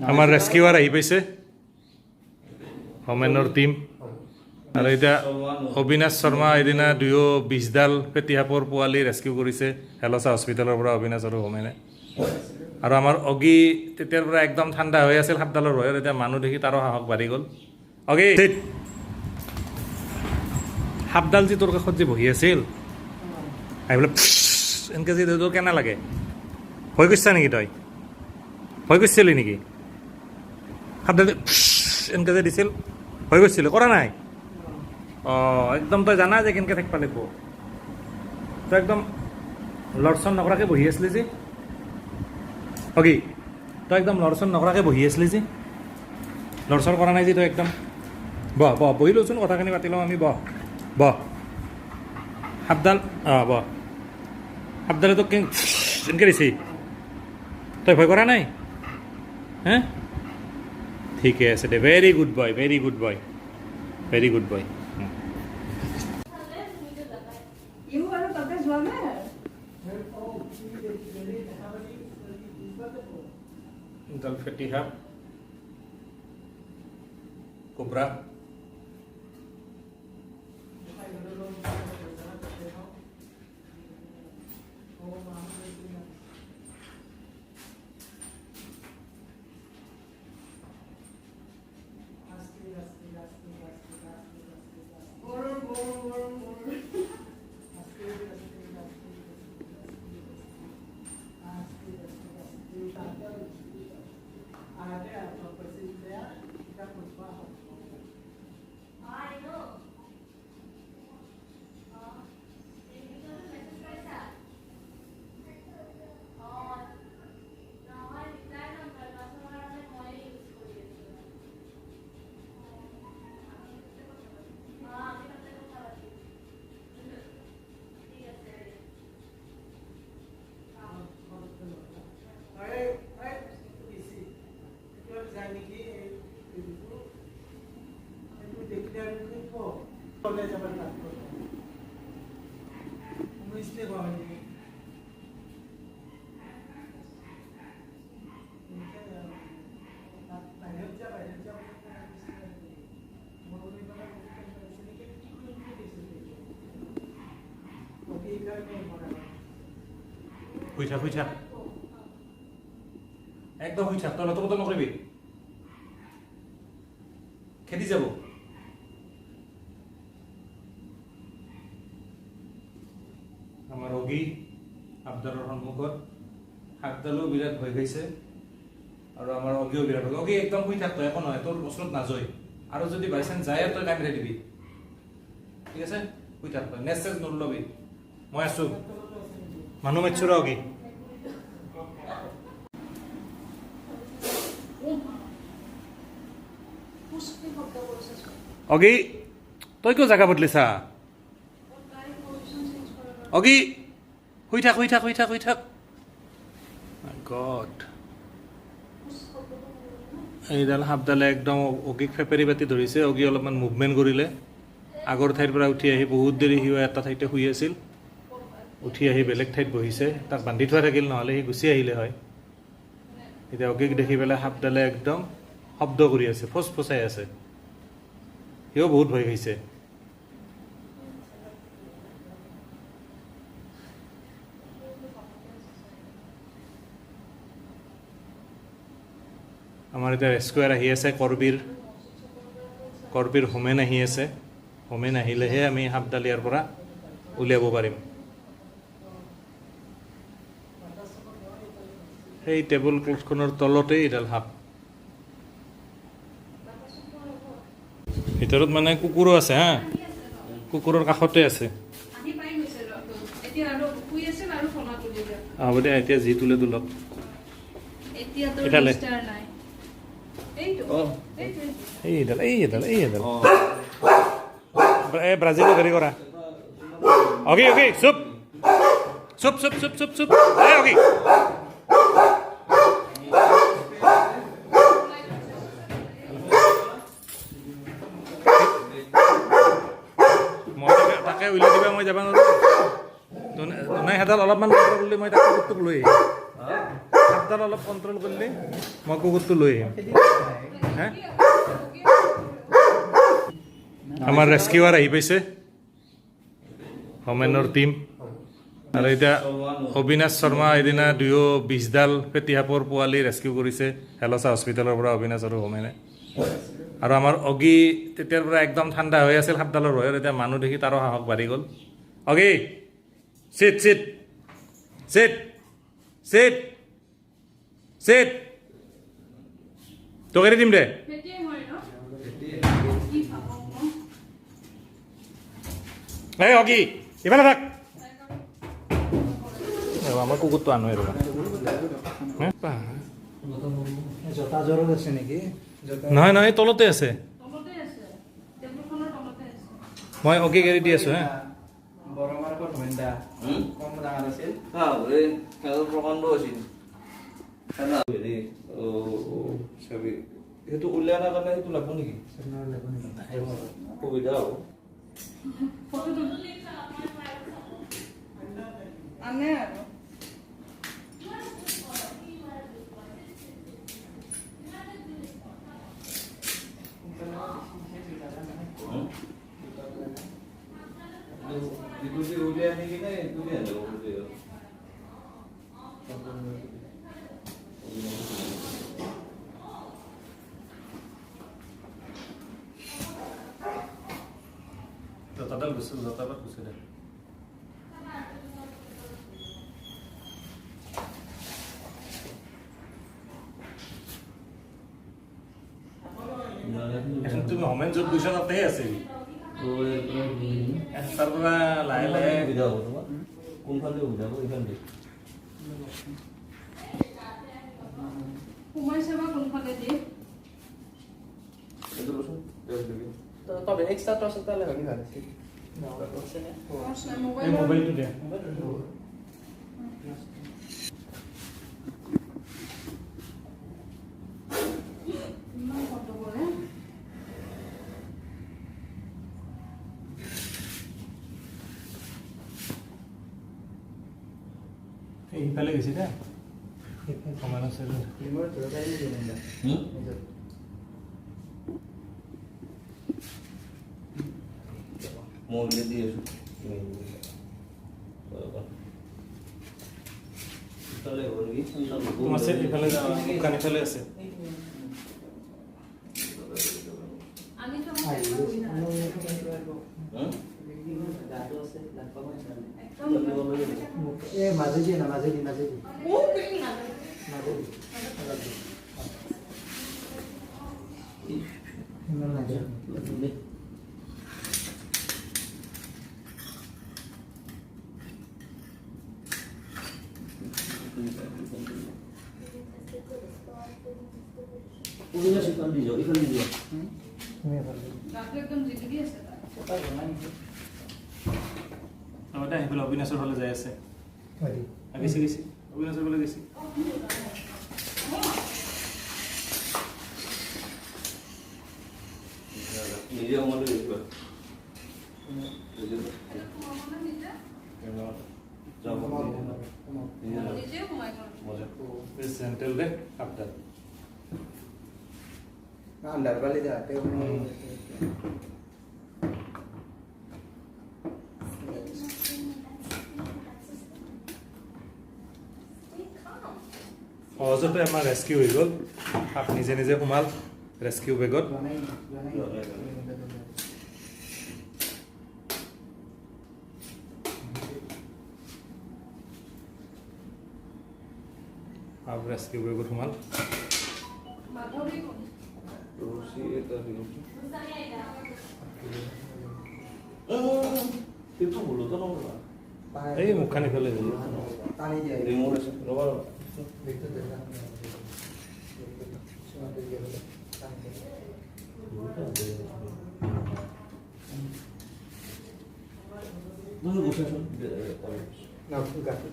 আমাৰ ৰেস্কিউৱাৰ আহি পাইছে হোমেনৰ টিম আৰু এতিয়া অবিনাশ শৰ্মা এদিনা 220ডাল পেটিসাপৰ পোৱালি ৰেস্কিউ কৰিছে হেলচা হস্পিটেলৰ পৰা অবিনাশ আৰু হোমেনে আৰু আমাৰ অগি তেতিয়াৰ পৰা একদম ঠাণ্ডা হৈ আছিল সাপডালৰ ভয়ত এতিয়া মানুহ দেখি তাৰো সাহস বাঢ়ি গ'ল অগি সাপডাল যি তোৰ কাষত যে বহি আছিল আহি বোলে এনেকৈ যে তোৰ কেনে লাগে ভয় কৰিছা নেকি তই ভয় কৰিছিলি নেকি সাপডাল এনেকৈ যে দিছিল ভয় কৰিছিলি কৰা নাই অঁ একদম তই জানা যে কেনেকৈ থাকিব লাগিব তই একদম লৰচন নকৰাকৈ বহি আছিলি যে অগি তই একদম লৰচন নকৰাকৈ বহি আছিলি যে লৰচৰ কৰা নাই যে তই একদম বহ বহ বহি লওঁচোন কথাখিনি পাতি লওঁ আমি বহ বহ সাপডাল অঁ বহ সাপডালে তোক এনেকৈ দিছি তই ভয় কৰা নাই হে ঠিকে আছে দে very good boy very good boy very good boy ফেটি সাপ কোবৰা শুই থাক একদম শুই থাক তই নতবত নকৰিবি খেদি যাব আমাৰ অগি সাপডালৰ সন্মুখত সাপডালো বিৰাট ভয় খাইছে আৰু আমাৰ অগিও বিৰাট ভয় অগি একদম শুই থাক তই একো নহয় তোৰ ওচৰত নাযায় আৰু যদি বাই চান্স যায় তই কামৰাই দিবি ঠিক আছে শুই থাক তই নেক্সট নলবি মই আছো মানুহ মাতছো ৰ অগি অগি তই কিয় জাগা বদলিছা অগি শুই থাক শুই থাক শুই থাক শুই থাক গড এইডাল সাপডালে একদম অগিক ফেপেৰি পাতি ধৰিছে অগি অলপমান মুভমেণ্ট কৰিলে আগৰ ঠাইৰ পৰা উঠি আহি বহুত দেৰি সি এটা ঠাইতে শুই আছিল উঠি আহি বেলেগ ঠাইত বহিছে তাক বান্ধি থোৱা থাকিল নহ'লে সি গুচি আহিলে হয় এতিয়া অগিক দেখি পেলাই সাপডালে একদম শব্দ কৰি আছে ফচফচাই আছে সিও বহুত ভয় খাইছে আমাৰ এতিয়া ৰেস্কিউৱাৰ আহি আছে কৰবীৰ হোমেন আহি আছে হোমেন আহিলেহে আমি সাপডাল ইয়াৰ পৰা উলিয়াব পাৰিম সেই টেবুল ক্লথখনৰ তলতেই এডাল সাপ ভিতৰত মানে কুকুৰো আছে হা কুকুৰৰ কাষতে আছে হ'ব দে এতিয়া যি তোলে তোলক এটালে এইডাল এই ব্ৰাজিলৰ হেৰি কৰা অগি অগি চুপ চুপ চুপ চুপ চুপ চুপ এই অগি তাকে উলিয়াই দিবা মই যাব নোৱাৰোঁ নাই হেডাল অলপমান বুলি মই তাকে লৈ আৱাজডাল অলপ কণ্ট্ৰল কৰিলে মই কুকুৰটো লৈ আহিম হে আমাৰ ৰেস্কিউৱাৰ আহি পাইছে হোমেনৰ টিম আৰু এতিয়া অবিনাশ শৰ্মা এদিনা 220ডাল পেটিসাপৰ পোৱালি ৰেস্কিউ কৰিছে হেলচা হস্পিটেলৰ পৰা অবিনাশ আৰু হোমেনে আৰু আমাৰ অগি তেতিয়াৰ পৰা একদম ঠাণ্ডা হৈ আছিল 7ডালৰ ভয়ত এতিয়া মানুহ দেখি তাৰো সাহস বাঢ়ি গ'ল অগি চিট চিট চিট চিট চিট তোক এৰি দিম দে এই অগি ইফালে থাক আমাৰ কুকুৰটো আনো আৰু নহয় নহয় তলতে আছে মই অগি এৰি দি আছো সেইটো উলিয়াই অনাৰ কাৰণে সেইটো লাগব নেকি সুবিধা হ'ব আনে আৰু উলিয়াই আনি কিনে উলিয়াই যাব জতাডাল গুচি জতাডাল গুচি দে এখন তুমি হোমেন য'ত গৈছা তাতেহে আছে তাৰ পৰা লাহে লাহে সুবিধা হ'ব তোমাৰ কোনফালে সুবিধা হ'ব এইফালে সোমাইছে বা কোনফালে দিয়ে এইটো ৰচোন তবে এক্সট্রা টর্চ তাহলে হলি ভালো ছিল এই মোবাইলটো দে ইমান কত বলে এইফালে গৈছে দে সমান আছে লিমর তো তাই দিয়ে না মই উলিয়াই দি আছো ইফালে হ'ব নেকি তোমাৰ আছে এইফালে দোকান এইফালে আছে আমি তো এ মাঝে দিয়ে না মাঝে দি ও কি না উলিয়াই সিফাল দি যাও ইফালে দি যাও ডাক্তার একদম জিগি আছে আগতে আহিবলৈ অবিনাশৰ ফালে যাই আছে গেছি গেছি অবিনাশৰ ফালে গেছি নিজে আমালৈ দেখুৱা নিজেও ঘুমাই গ'ল চেণ্ট্ৰেল দে আপডাল अंदर वाले जाते हैं সহজতে আমাৰ ৰেস্কিউ হৈ গ'ল সাপ নিজে নিজে সোমাল ৰেস্কিউ বেগত সাপ ৰেস্কিউ বেগত সোমাল মাধৱী কোন ৰছী এটা দিলো সেইটো ভুলতো নহ'ল এই মুখখান ইফালে গ'ল पानी दिया ৰিমোট আছে ৰ'বা देखते देखना सुनाते दिया তুমি গুছাচোন ना गाते